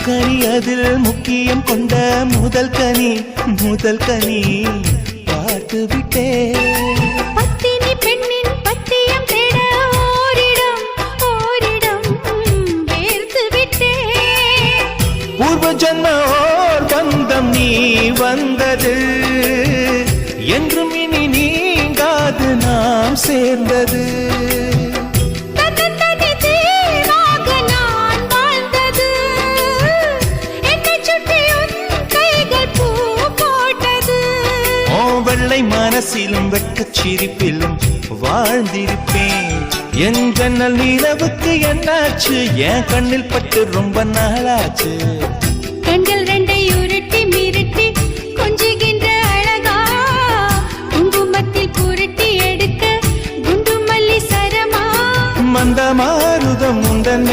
கனி அதில் முக்கியம் கொண்ட முதல் கனி பார்த்து விட்டேன். பத்தினி பெண்ணின் பத்தியம் தேட ஓரிடம் வேர்த்து விட்டேன். பூர்வ ஜன்ம ஓர் பந்தம் நீ வந்தது என்றும் இனி நீங்காது நாம் சேர்ந்தது. வெள்ளை மனசிலும் வெட்கச் சிரிப்பிலும் வாழ்ந்திருப்பேன். என் ஜன்னல் நிலவுக்கு என்னாச்சு? என் கண்ணில் பட்டு ரொம்ப நாளாச்சு. கண்கள் ரெண்டை உருட்டி மிரட்டி கொஞ்சுகின்ற அழகா, குங்குமத்தில் புரட்டி எடுக்க குண்டு மல்லி சரமா. மந்த மாருதம் உந்தன்